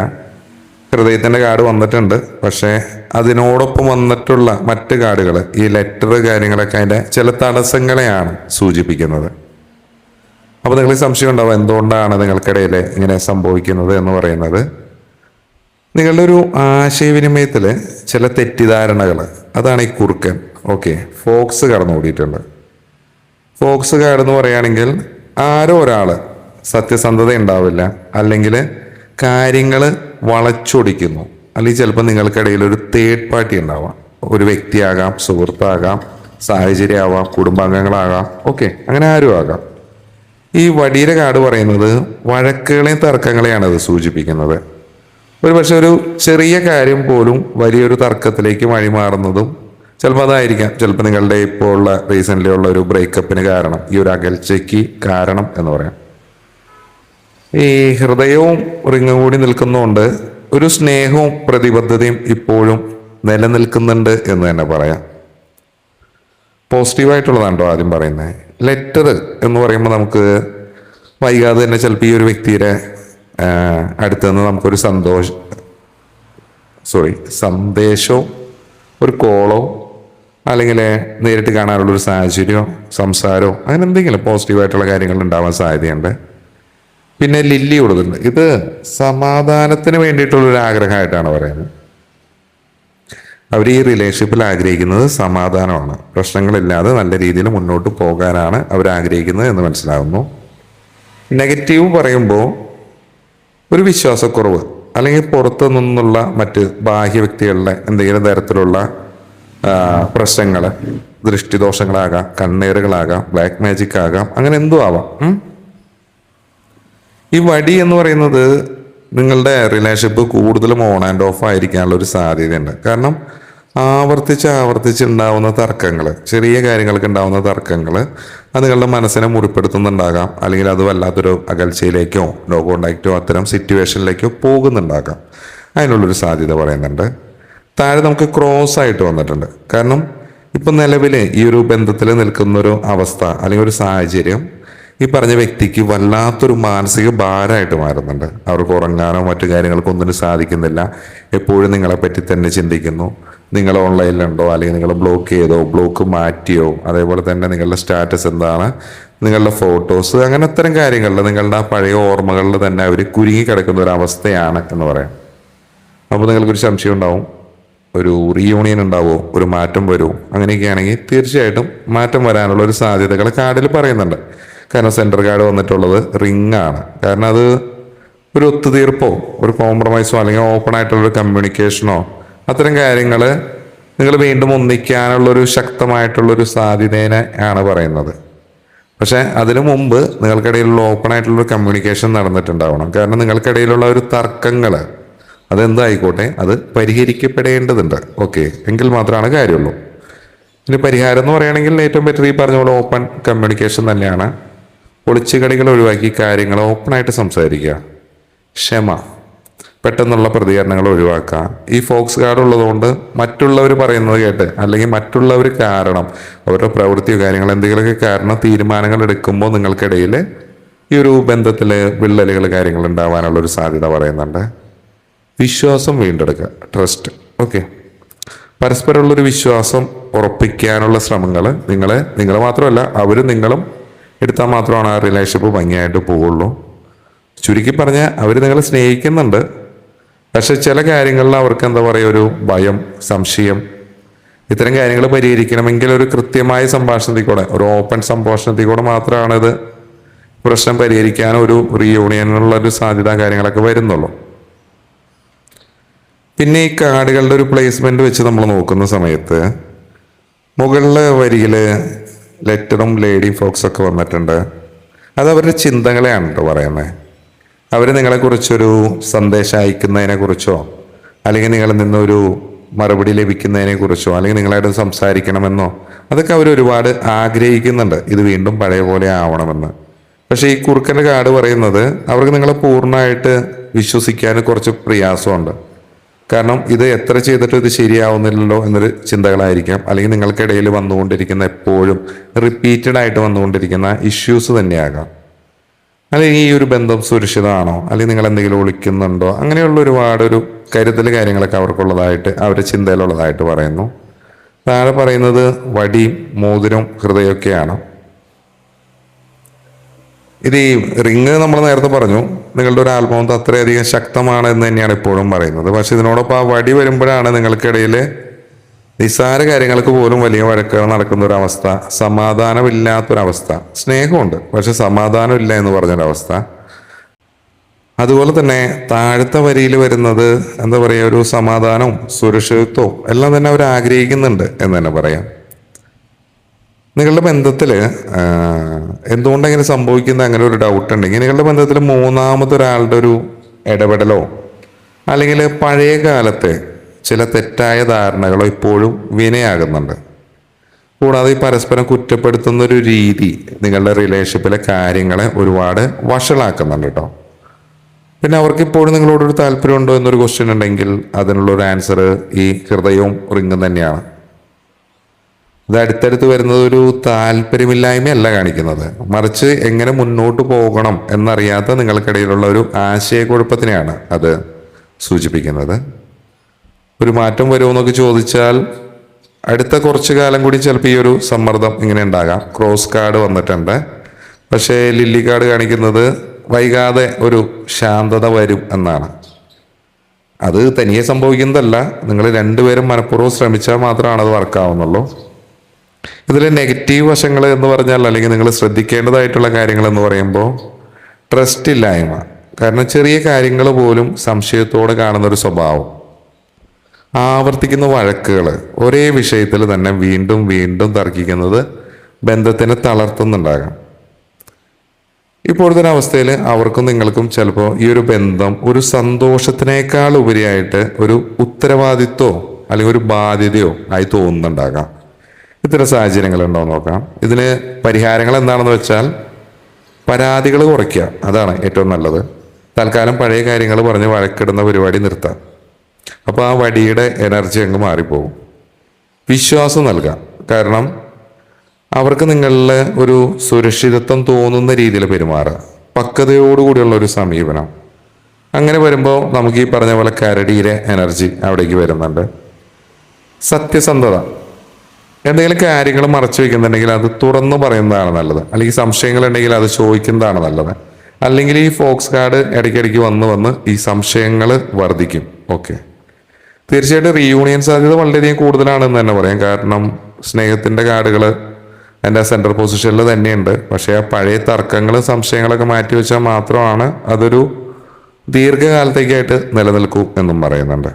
ഹൃദയത്തിൻ്റെ കാർഡ് വന്നിട്ടുണ്ട്, പക്ഷേ അതിനോടൊപ്പം വന്നിട്ടുള്ള മറ്റ് കാർഡുകൾ ഈ ലെറ്റർ കാര്യങ്ങളൊക്കെ അതിൻ്റെ ചില തടസ്സങ്ങളെയാണ് സൂചിപ്പിക്കുന്നത്. അപ്പോൾ നിങ്ങൾ സംശയം ഉണ്ടാവും എന്തുകൊണ്ടാണ് നിങ്ങൾക്കിടയിൽ ഇങ്ങനെ സംഭവിക്കുന്നത് എന്ന് പറയുന്നത്. നിങ്ങളുടെ ഒരു ആശയവിനിമയത്തിൽ ചില തെറ്റിദ്ധാരണകൾ, അതാണ് ഈ കുറുക്കൻ. ഓക്കെ, ഫോക്സ് കടന്നുകൂടിയിട്ടുണ്ട്. ഫോക്സ് കാർഡ് എന്ന് പറയുകയാണെങ്കിൽ ആരോ ഒരാൾ സത്യസന്ധത ഉണ്ടാവില്ല, അല്ലെങ്കിൽ കാര്യങ്ങൾ വളച്ചൊടിക്കുന്നു, അല്ലെങ്കിൽ ചിലപ്പോൾ നിങ്ങൾക്കിടയിൽ ഒരു തേർഡ് പാർട്ടി ഉണ്ടാവാം. ഒരു വ്യക്തിയാകാം, സുഹൃത്താകാം, സാഹചര്യമാവാം, കുടുംബാംഗങ്ങളാകാം. ഓക്കെ, അങ്ങനെ ആരും ആകാം. ഈ വടിയുടെ കാർഡ് പറയുന്നത് വഴക്കുകളെയും തർക്കങ്ങളെയാണ് അത് സൂചിപ്പിക്കുന്നത്. ഒരു പക്ഷെ ഒരു ചെറിയ കാര്യം പോലും വലിയൊരു തർക്കത്തിലേക്ക് വഴിമാറുന്നതും ചിലപ്പോൾ അതായിരിക്കാം. ചിലപ്പോൾ നിങ്ങളുടെ ഇപ്പോൾ ഉള്ള റീസെൻ്റ്ലി ഉള്ള ഒരു ബ്രേക്കപ്പിന് കാരണം, ഈ ഒരു അകൽച്ചയ്ക്ക് കാരണം എന്ന് പറയാം. ഈ ഹൃദയവും റിങ്ങും കൂടി നിൽക്കുന്നതുകൊണ്ട് ഒരു സ്നേഹവും പ്രതിബദ്ധതയും ഇപ്പോഴും നിലനിൽക്കുന്നുണ്ട് എന്ന് തന്നെ പറയാം. പോസിറ്റീവായിട്ടുള്ളതാണോ ആദ്യം പറയുന്നത്. ലെറ്റർ എന്ന് പറയുമ്പോൾ നമുക്ക് വൈകാതെ തന്നെ ചിലപ്പോൾ ഈ ഒരു വ്യക്തിയുടെ അടുത്ത് നിന്ന് നമുക്കൊരു സന്ദേശമോ ഒരു കോളോ അല്ലെങ്കിൽ നേരിട്ട് കാണാനുള്ളൊരു സാഹചര്യമോ സംസാരമോ അങ്ങനെ എന്തെങ്കിലും പോസിറ്റീവായിട്ടുള്ള കാര്യങ്ങൾ ഉണ്ടാവാൻ സാധ്യതയുണ്ട്. പിന്നെ ലില്ലി കൊടുത്തിട്ടുണ്ട്. ഇത് സമാധാനത്തിന് വേണ്ടിയിട്ടുള്ളൊരു ആഗ്രഹമായിട്ടാണ് പറയുന്നത്. അവർ ഈ റിലേഷൻഷിപ്പിൽ ആഗ്രഹിക്കുന്നത് സമാധാനമാണ്, പ്രശ്നങ്ങളില്ലാതെ നല്ല രീതിയിൽ മുന്നോട്ട് പോകാനാണ് അവർ ആഗ്രഹിക്കുന്നത് എന്ന് മനസ്സിലാകുന്നു. നെഗറ്റീവ് പറയുമ്പോൾ ഒരു വിശ്വാസക്കുറവ്, അല്ലെങ്കിൽ പുറത്തു നിന്നുള്ള മറ്റ് ബാഹ്യ വ്യക്തികളുടെ എന്തെങ്കിലും തരത്തിലുള്ള പ്രശ്നങ്ങൾ, ദൃഷ്ടിദോഷങ്ങളാകാം, കണ്ണേറുകളാകാം, ബ്ലാക്ക് മാജിക് ആകാം, അങ്ങനെ എന്തും ആവാം. ഈ വടി എന്ന് പറയുന്നത് നിങ്ങളുടെ റിലേഷൻഷിപ്പ് കൂടുതലും ഓൺ ആൻഡ് ഓഫ് ആയിരിക്കാനുള്ള ഒരു സാധ്യതയുണ്ട്. കാരണം ആവർത്തിച്ച് ഉണ്ടാവുന്ന തർക്കങ്ങൾ, ചെറിയ കാര്യങ്ങൾക്ക് ഉണ്ടാവുന്ന തർക്കങ്ങൾ അത് നിങ്ങളുടെ മനസ്സിനെ മുറിപ്പെടുത്തുന്നുണ്ടാകാം, അല്ലെങ്കിൽ അത് വല്ലാത്തൊരു അകൽച്ചയിലേക്കോ നോ കോണ്ടാക്റ്റോ അത്തരം സിറ്റുവേഷനിലേക്കോ പോകുന്നുണ്ടാകാം. അതിനുള്ളൊരു സാധ്യത പറയുന്നുണ്ട്. താഴെ നമുക്ക് ക്രോസ് ആയിട്ട് വന്നിട്ടുണ്ട്. കാരണം ഇപ്പം നിലവിൽ ഈ ഒരു ബന്ധത്തിൽ നിൽക്കുന്നൊരു അവസ്ഥ അല്ലെങ്കിൽ ഒരു സാഹചര്യം ഈ പറഞ്ഞ വ്യക്തിക്ക് വല്ലാത്തൊരു മാനസിക ഭാരമായിട്ട് മാറുന്നുണ്ട്. അവർക്ക് ഉറങ്ങാനോ മറ്റു കാര്യങ്ങൾക്കോ ഒന്നിനും സാധിക്കുന്നില്ല. എപ്പോഴും നിങ്ങളെപ്പറ്റി തന്നെ ചിന്തിക്കുന്നു. നിങ്ങൾ ഓൺലൈനിലുണ്ടോ, അല്ലെങ്കിൽ നിങ്ങൾ ബ്ലോക്ക് ചെയ്തോ, ബ്ലോക്ക് മാറ്റിയോ, അതേപോലെ തന്നെ നിങ്ങളുടെ സ്റ്റാറ്റസ് എന്താണ്, നിങ്ങളുടെ ഫോട്ടോസ്, അങ്ങനെ അത്തരം കാര്യങ്ങളിൽ നിങ്ങളുടെ ആ പഴയ ഓർമ്മകളിൽ തന്നെ അവർ കുരുങ്ങി കിടക്കുന്ന ഒരു അവസ്ഥയാണ് എന്ന് പറയാം. അപ്പോൾ നിങ്ങൾക്കൊരു സംശയം ഉണ്ടാവും, ഒരു റീയൂണിയൻ ഉണ്ടാവുമോ, ഒരു മാറ്റം വരുമോ? അങ്ങനെയൊക്കെയാണെങ്കിൽ തീർച്ചയായിട്ടും മാറ്റം വരാനുള്ള ഒരു സാധ്യതകൾ കാർഡിൽ പറയുന്നുണ്ട്. കാരണം സെൻറ്റർ കാർഡ് വന്നിട്ടുള്ളത് റിംഗ് ആണ്. കാരണം അത് ഒരു ഒത്തുതീർപ്പോ ഒരു കോംപ്രമൈസോ അല്ലെങ്കിൽ ഓപ്പൺ ആയിട്ടുള്ളൊരു കമ്മ്യൂണിക്കേഷനോ അത്തരം കാര്യങ്ങൾ നിങ്ങൾ വീണ്ടും ഒന്നിക്കാനുള്ളൊരു ശക്തമായിട്ടുള്ളൊരു സാധ്യതേനെ ആണ് പറയുന്നത്. പക്ഷേ അതിനു മുമ്പ് നിങ്ങൾക്കിടയിലുള്ള ഓപ്പൺ ആയിട്ടുള്ളൊരു കമ്മ്യൂണിക്കേഷൻ നടന്നിട്ടുണ്ടാവണം. കാരണം നിങ്ങൾക്കിടയിലുള്ള ഒരു തർക്കങ്ങൾ അതെന്തായിക്കോട്ടെ അത് പരിഹരിക്കപ്പെടേണ്ടതുണ്ട്. ഓക്കെ, എങ്കിൽ മാത്രമാണ് കാര്യമുള്ളൂ. ഇനി പരിഹാരം എന്ന് പറയുകയാണെങ്കിൽ ഏറ്റവും ബെറ്റർ ഈ പറഞ്ഞ പോലെ ഓപ്പൺ കമ്മ്യൂണിക്കേഷൻ തന്നെയാണ്. ഒളിച്ചുകളികൾ ഒഴിവാക്കി കാര്യങ്ങൾ ഓപ്പണായിട്ട് സംസാരിക്കുക, ക്ഷമ, പെട്ടെന്നുള്ള പ്രതികരണങ്ങൾ ഒഴിവാക്കുക. ഈ ഫോക്സ് കാർഡ് ഉള്ളതുകൊണ്ട് മറ്റുള്ളവർ പറയുന്നത് കേട്ട് അല്ലെങ്കിൽ മറ്റുള്ളവർ കാരണം അവരുടെ പ്രവൃത്തിയോ കാര്യങ്ങൾ എന്തെങ്കിലുമൊക്കെ കാരണം തീരുമാനങ്ങൾ എടുക്കുമ്പോൾ നിങ്ങൾക്കിടയിൽ ഈ ഒരു ബന്ധത്തിൽ വിള്ളലുകൾ കാര്യങ്ങൾ ഉണ്ടാവാനുള്ളൊരു സാധ്യത പറയുന്നുണ്ട്. വിശ്വാസം വീണ്ടെടുക്കുക, ട്രസ്റ്റ്. ഓക്കെ, പരസ്പരമുള്ളൊരു വിശ്വാസം ഉറപ്പിക്കാനുള്ള ശ്രമങ്ങൾ നിങ്ങൾ മാത്രമല്ല അവരും നിങ്ങളും എടുത്താൽ മാത്രമാണ് ആ റിലേഷൻഷിപ്പ് ഭംഗിയായിട്ട് പോവുള്ളൂ. ചുരുക്കി പറഞ്ഞാൽ അവർ നിങ്ങളെ സ്നേഹിക്കുന്നുണ്ട്, പക്ഷെ ചില കാര്യങ്ങളിൽ അവർക്ക് എന്താ പറയുക, ഒരു ഭയം, സംശയം, ഇത്തരം കാര്യങ്ങൾ പരിഹരിക്കണമെങ്കിൽ ഒരു കൃത്യമായ സംഭാഷണത്തിൽ കൂടെ, ഒരു ഓപ്പൺ സംഭാഷണത്തിൽ കൂടെ മാത്രമാണ് ഇത് പ്രശ്നം പരിഹരിക്കാനും ഒരു റീയൂണിയനുള്ള ഒരു സാധ്യത കാര്യങ്ങളൊക്കെ വരുന്നുള്ളൂ. പിന്നെ ഈ കാർഡുകളുടെ ഒരു പ്ലേസ്മെന്റ് വെച്ച് നമ്മൾ നോക്കുന്ന സമയത്ത് മുകളിലെ വരിയിൽ ലെറ്ററും ലേഡി ഫോക്സ് ഒക്കെ വന്നിട്ടുണ്ട്. അത് അവരുടെ ചിന്തകളെയാണ് കേട്ടോ പറയുന്നത്. അവർ നിങ്ങളെക്കുറിച്ചൊരു സന്ദേശം അയക്കുന്നതിനെ കുറിച്ചോ അല്ലെങ്കിൽ നിങ്ങളിൽ നിന്നൊരു മറുപടി ലഭിക്കുന്നതിനെ കുറിച്ചോ അല്ലെങ്കിൽ നിങ്ങളായിട്ട് സംസാരിക്കണമെന്നോ അതൊക്കെ അവർ ഒരുപാട് ആഗ്രഹിക്കുന്നുണ്ട്, ഇത് വീണ്ടും പഴയ പോലെ ആവണമെന്ന്. പക്ഷേ ഈ കുറുക്കൻ്റെ കാർഡ് പറയുന്നത് അവർക്ക് നിങ്ങളെ പൂർണ്ണമായിട്ട് വിശ്വസിക്കാൻ കുറച്ച് പ്രയാസമുണ്ട്. കാരണം ഇത് എത്ര ചെയ്തിട്ടും ഇത് ശരിയാവുന്നില്ലല്ലോ എന്നൊരു ചിന്തകളായിരിക്കാം, അല്ലെങ്കിൽ നിങ്ങൾക്കിടയിൽ വന്നുകൊണ്ടിരിക്കുന്ന എപ്പോഴും റിപ്പീറ്റഡ് ആയിട്ട് വന്നുകൊണ്ടിരിക്കുന്ന ഇഷ്യൂസ് തന്നെയാകാം. അല്ലെങ്കിൽ ഈ ഒരു ബന്ധം സുരക്ഷിതമാണോ, അല്ലെങ്കിൽ നിങ്ങൾ എന്തെങ്കിലും ഒളിക്കുന്നുണ്ടോ, അങ്ങനെയുള്ള ഒരുപാടൊരു കരുതൽ കാര്യങ്ങളൊക്കെ അവർക്കുള്ളതായിട്ട് അവരുടെ ചിന്തയിലുള്ളതായിട്ട് പറയുന്നു. താഴെ പറയുന്നത് വടിയും മോതിരം ഹൃദയമൊക്കെയാണ്. ഇത് ഈ റിങ് നമ്മൾ നേരത്തെ പറഞ്ഞു നിങ്ങളുടെ ഒരു ആത്മബന്ധം അത്രയധികം ശക്തമാണ് എന്ന് തന്നെയാണ് ഇപ്പോഴും പറയുന്നത്. പക്ഷെ ഇതിനോടൊപ്പം ആ വടി വരുമ്പോഴാണ് നിങ്ങൾക്കിടയിൽ നിസ്സാര കാര്യങ്ങൾക്ക് പോലും വലിയ വഴക്കുകൾ നടക്കുന്ന ഒരവസ്ഥ, സമാധാനമില്ലാത്തൊരവസ്ഥ. സ്നേഹമുണ്ട് പക്ഷെ സമാധാനമില്ല എന്ന് പറഞ്ഞൊരവസ്ഥ. അതുപോലെ തന്നെ താഴത്തെ വരിയിൽ വരുന്നത് എന്താ പറയുക, ഒരു സമാധാനവും സുരക്ഷിതത്വവും എല്ലാം തന്നെ അവർ ആഗ്രഹിക്കുന്നുണ്ട് എന്ന് തന്നെ പറയാം. നിങ്ങളുടെ ബന്ധത്തിൽ എന്തുകൊണ്ടെങ്ങനെ സംഭവിക്കുന്ന അങ്ങനെ ഒരു ഡൗട്ട് ഉണ്ടെങ്കിൽ നിങ്ങളുടെ ബന്ധത്തിൽ മൂന്നാമതൊരാളുടെ ഒരു ഇടപെടലോ അല്ലെങ്കിൽ പഴയ കാലത്തെ ചില തെറ്റായ ധാരണകളോ ഇപ്പോഴും വിനയാകുന്നുണ്ട്. കൂടാതെ ഈ പരസ്പരം കുറ്റപ്പെടുത്തുന്ന ഒരു രീതി നിങ്ങളുടെ റിലേഷൻഷിപ്പിലെ കാര്യങ്ങളെ ഒരുപാട് വഷളാക്കുന്നുണ്ട് കേട്ടോ. പിന്നെ അവർക്ക് ഇപ്പോഴും നിങ്ങളോടൊരു താല്പര്യമുണ്ടോ എന്നൊരു ക്വസ്റ്റ്യൻ ഉണ്ടെങ്കിൽ അതിനുള്ളൊരു ആൻസർ ഈ ഹൃദയവും റിങ്ങും തന്നെയാണ്. ഇത് അടുത്തടുത്ത് വരുന്നത് ഒരു താല്പര്യമില്ലായ്മയല്ല കാണിക്കുന്നത്, മറിച്ച് എങ്ങനെ മുന്നോട്ട് പോകണം എന്നറിയാത്ത നിങ്ങൾക്കിടയിലുള്ള ഒരു ആശയക്കുഴപ്പത്തിനെയാണ് അത് സൂചിപ്പിക്കുന്നത്. ഒരു മാറ്റം വരുമെന്നൊക്കെ ചോദിച്ചാൽ അടുത്ത കുറച്ച് കാലം കൂടി ചിലപ്പോൾ ഈ ഒരു സമ്മർദ്ദം ഇങ്ങനെ ഉണ്ടാകാം. ക്രോസ് കാർഡ് വന്നിട്ടുണ്ട്, പക്ഷേ ലില്ലി കാർഡ് കാണിക്കുന്നത് വൈകാതെ ഒരു ശാന്തത വരും എന്നാണ്. അത് തനിയെ സംഭവിക്കുന്നതല്ല, നിങ്ങൾ രണ്ടുപേരും മനഃപൂർവ്വം ശ്രമിച്ചാൽ മാത്രമാണ് അത് വർക്കാവുന്നുള്ളൂ. ഇതിൽ നെഗറ്റീവ് വശങ്ങൾ എന്ന് പറഞ്ഞാൽ അല്ലെങ്കിൽ നിങ്ങൾ ശ്രദ്ധിക്കേണ്ടതായിട്ടുള്ള കാര്യങ്ങൾ എന്ന് പറയുമ്പോൾ ട്രസ്റ്റ് ഇല്ലായ്മ. കാരണം ചെറിയ കാര്യങ്ങൾ പോലും സംശയത്തോടെ കാണുന്നൊരു സ്വഭാവം, ആവർത്തിക്കുന്ന വഴക്കുകൾ, ഒരേ വിഷയത്തിൽ തന്നെ വീണ്ടും വീണ്ടും തർക്കിക്കുന്നത് ബന്ധത്തിനെ തളർത്തുന്നുണ്ടാകാം. ഇപ്പോഴത്തെ അവസ്ഥയിൽ അവർക്കും നിങ്ങൾക്കും ചിലപ്പോൾ ഈ ഒരു ബന്ധം ഒരു സന്തോഷത്തിനേക്കാൾ ഉപരിയായിട്ട് ഒരു ഉത്തരവാദിത്വമോ അല്ലെങ്കിൽ ഒരു ബാധ്യതയോ ആയി തോന്നുന്നുണ്ടാകാം. ഇത്തരം സാഹചര്യങ്ങളുണ്ടോ നോക്കാം. ഇതിന് പരിഹാരങ്ങൾ എന്താണെന്ന് വെച്ചാൽ പരാതികൾ കുറയ്ക്കുക, അതാണ് ഏറ്റവും നല്ലത്. തൽക്കാലം പഴയ കാര്യങ്ങൾ പറഞ്ഞ് വഴക്കിടുന്ന പരിപാടി നിർത്താം. അപ്പോൾ ആ വടിയുടെ എനർജി അങ്ങ് മാറിപ്പോകും. വിശ്വാസം നൽകാം, കാരണം അവർക്ക് നിങ്ങളിൽ ഒരു സുരക്ഷിതത്വം തോന്നുന്ന രീതിയിൽ പെരുമാറുക, പക്വതയോടുകൂടിയുള്ള ഒരു സമീപനം. അങ്ങനെ വരുമ്പോൾ നമുക്ക് ഈ പറഞ്ഞ പോലെ കരടിയുടെ എനർജി അവിടേക്ക് വരുന്നുണ്ട്. സത്യസന്ധത, എന്തെങ്കിലും കാര്യങ്ങൾ മറച്ചു വയ്ക്കുന്നുണ്ടെങ്കിൽ അത് തുറന്നു പറയുന്നതാണ് നല്ലത്, അല്ലെങ്കിൽ സംശയങ്ങളുണ്ടെങ്കിൽ അത് ചോദിക്കുന്നതാണ് നല്ലത്. അല്ലെങ്കിൽ ഈ ഫോക്സ് കാർഡ് ഇടയ്ക്കിടയ്ക്ക് വന്ന് ഈ സംശയങ്ങൾ വർദ്ധിക്കും. ഓക്കെ, തീർച്ചയായിട്ടും റീയൂണിയൻ സാധ്യത വളരെയധികം കൂടുതലാണെന്ന് തന്നെ പറയാം. കാരണം സ്നേഹത്തിൻ്റെ കാർഡുകൾ അതിൻ്റെ സെൻട്രൽ പൊസിഷനിൽ തന്നെയുണ്ട്. പക്ഷേ ആ പഴയ തർക്കങ്ങളും സംശയങ്ങളൊക്കെ മാറ്റി വെച്ചാൽ മാത്രമാണ് അതൊരു ദീർഘകാലത്തേക്കായിട്ട് നിലനിൽക്കൂ എന്നും പറയുന്നുണ്ട്.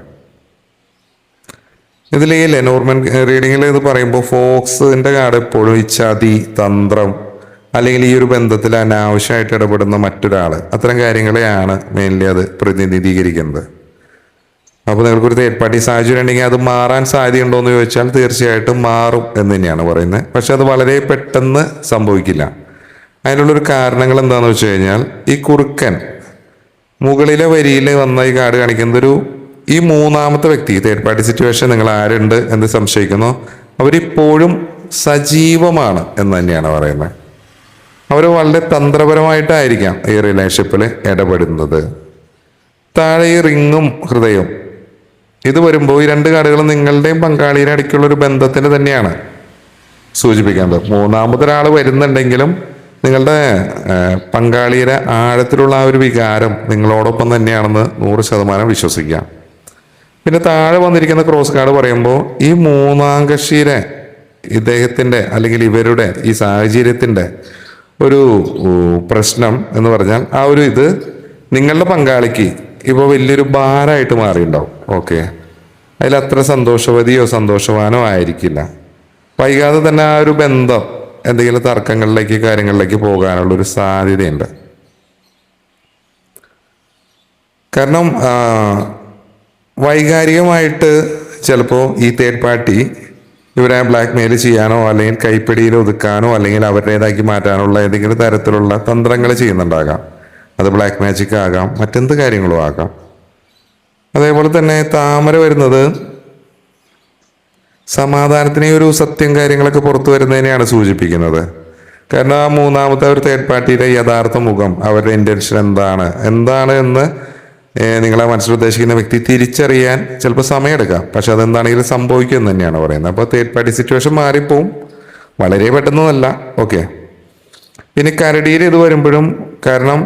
ഇതിൽ ഈ ലെനോർമൻ റീഡിങ്ങിൽ ഇത് പറയുമ്പോൾ ഫോക്സിൻ്റെ കാർഡ് എപ്പോഴും ഈ ചതി, തന്ത്രം, അല്ലെങ്കിൽ ഈ ഒരു ബന്ധത്തിൽ അനാവശ്യമായിട്ട് ഇടപെടുന്ന മറ്റൊരാൾ, അത്തരം കാര്യങ്ങളെയാണ് മെയിൻലി അത് പ്രതിനിധീകരിക്കുന്നത്. അപ്പോൾ നിങ്ങൾക്കൊരു തേർഡ് പാർട്ടി സാഹചര്യം ഉണ്ടെങ്കിൽ അത് മാറാൻ സാധ്യതയുണ്ടോ എന്ന് ചോദിച്ചാൽ തീർച്ചയായിട്ടും മാറും എന്ന് തന്നെയാണ് പറയുന്നത്. പക്ഷെ അത് വളരെ പെട്ടെന്ന് സംഭവിക്കില്ല. അതിനുള്ളൊരു കാരണങ്ങൾ എന്താണെന്ന് വെച്ച് കഴിഞ്ഞാൽ ഈ കുറുക്കൻ മുകളിലെ വരിയിൽ വന്ന ഈ കാർഡ് കാണിക്കുന്നത് ഈ മൂന്നാമത്തെ വ്യക്തി, തേർഡ് പാർട്ടി സിറ്റുവേഷൻ, നിങ്ങൾ ആരുണ്ട് എന്ന് സംശയിക്കുന്നു, അവരിപ്പോഴും സജീവമാണ് എന്ന് തന്നെയാണ് പറയുന്നത്. അവർ വളരെ തന്ത്രപരമായിട്ടായിരിക്കാം ഈ റിലേഷൻഷിപ്പിൽ ഇടപെടുന്നത്. താഴെ ഈ റിങ്ങും ഹൃദയവും ഇത് വരുമ്പോൾ ഈ രണ്ട് കാർഡുകളും നിങ്ങളുടെയും പങ്കാളിയുടെ ഇടയ്ക്കുള്ള ഒരു ബന്ധത്തിന് തന്നെയാണ് സൂചിപ്പിക്കുന്നത്. മൂന്നാമതൊരാൾ വരുന്നുണ്ടെങ്കിലും നിങ്ങളുടെ പങ്കാളിയുടെ ആഴത്തിലുള്ള ആ ഒരു വികാരം നിങ്ങളോടൊപ്പം തന്നെയാണെന്ന് 100% വിശ്വസിക്കാം. പിന്നെ താഴെ വന്നിരിക്കുന്ന ക്രോസ് കാർഡ് പറയുമ്പോൾ ഈ മൂന്നാം കക്ഷിയുടെ, ഇദ്ദേഹത്തിൻ്റെ അല്ലെങ്കിൽ ഇവരുടെ ഈ സാഹചര്യത്തിൻ്റെ ഒരു പ്രശ്നം എന്ന് പറഞ്ഞാൽ ആ ഒരു ഇത് നിങ്ങളുടെ പങ്കാളിക്ക് ഇപ്പോൾ വലിയൊരു ഭാരമായിട്ട് മാറിയിട്ടുണ്ടാവും. ഓക്കെ, അതിലത്ര സന്തോഷവതിയോ സന്തോഷവാനോ ആയിരിക്കില്ല. വൈകാതെ തന്നെ ആ ഒരു ബന്ധം എന്തെങ്കിലും തർക്കങ്ങളിലേക്ക്, കാര്യങ്ങളിലേക്ക് പോകാനുള്ളൊരു സാധ്യതയുണ്ട്. കാരണം വൈകാരികമായിട്ട് ചിലപ്പോൾ ഈ തേർഡ് പാർട്ടി ഇവരെ ബ്ലാക്ക് മെയിൽ ചെയ്യാനോ അല്ലെങ്കിൽ കൈപ്പിടിയിൽ ഒതുക്കാനോ അല്ലെങ്കിൽ അവരുടേതാക്കി മാറ്റാനുള്ള ഏതെങ്കിലും തരത്തിലുള്ള തന്ത്രങ്ങൾ ചെയ്യുന്നുണ്ടാകാം. അത് ബ്ലാക്ക് മാജിക് ആകാം, മറ്റെന്ത് കാര്യങ്ങളും ആകാം. അതേപോലെ തന്നെ താമര വരുന്നത് സമാധാനത്തിന് ഒരു സത്യം കാര്യങ്ങളൊക്കെ പുറത്തു വരുന്നതിനെയാണ് സൂചിപ്പിക്കുന്നത്. കാരണം ആ മൂന്നാമത്തെ ഒരു തേർഡ് പാർട്ടിയുടെ യഥാർത്ഥ മുഖം, അവരുടെ ഇൻറ്റൻഷൻ എന്താണ് എന്ന് നിങ്ങളെ മനസ്സിലുദ്ദേശിക്കുന്ന വ്യക്തി തിരിച്ചറിയാൻ ചിലപ്പോൾ സമയമെടുക്കാം. പക്ഷെ അതെന്താണെങ്കിലും സംഭവിക്കുമെന്ന് തന്നെയാണ് പറയുന്നത്. അപ്പോൾ തേർഡ് പാർട്ടി സിറ്റുവേഷൻ മാറിപ്പോവും, വളരെ പെട്ടെന്നല്ല. ഓക്കെ, പിന്നെ കരടിയിൽ ഇത് വരുമ്പോഴും, കാരണം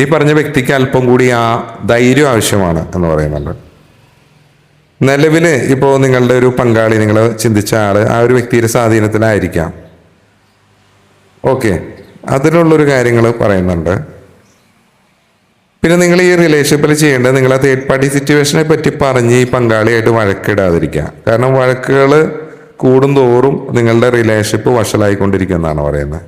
ഈ പറഞ്ഞ വ്യക്തിക്ക് അല്പം കൂടി ആ ധൈര്യം ആവശ്യമാണ് എന്ന് പറയുന്നുണ്ട്. നിലവിൽ ഇപ്പോൾ നിങ്ങളുടെ ഒരു പങ്കാളി, നിങ്ങൾ ചിന്തിച്ച ആള് ആ ഒരു വ്യക്തിയുടെ സ്വാധീനത്തിലായിരിക്കാം. ഓക്കെ, അതിനുള്ളൊരു കാര്യങ്ങൾ പറയുന്നുണ്ട്. പിന്നെ നിങ്ങൾ ഈ റിലേഷൻഷിപ്പിൽ ചെയ്യേണ്ടത്, നിങ്ങൾ ആ തേർഡ് പാർട്ടി സിറ്റുവേഷനെ പറ്റി പറഞ്ഞ് ഈ പങ്കാളിയായിട്ട് വഴക്കിടാതിരിക്കുക. കാരണം വഴക്കുകൾ കൂടുന്തോറും നിങ്ങളുടെ റിലേഷൻഷിപ്പ് വഷളായിക്കൊണ്ടിരിക്കുമെന്നാണ് പറയുന്നത്.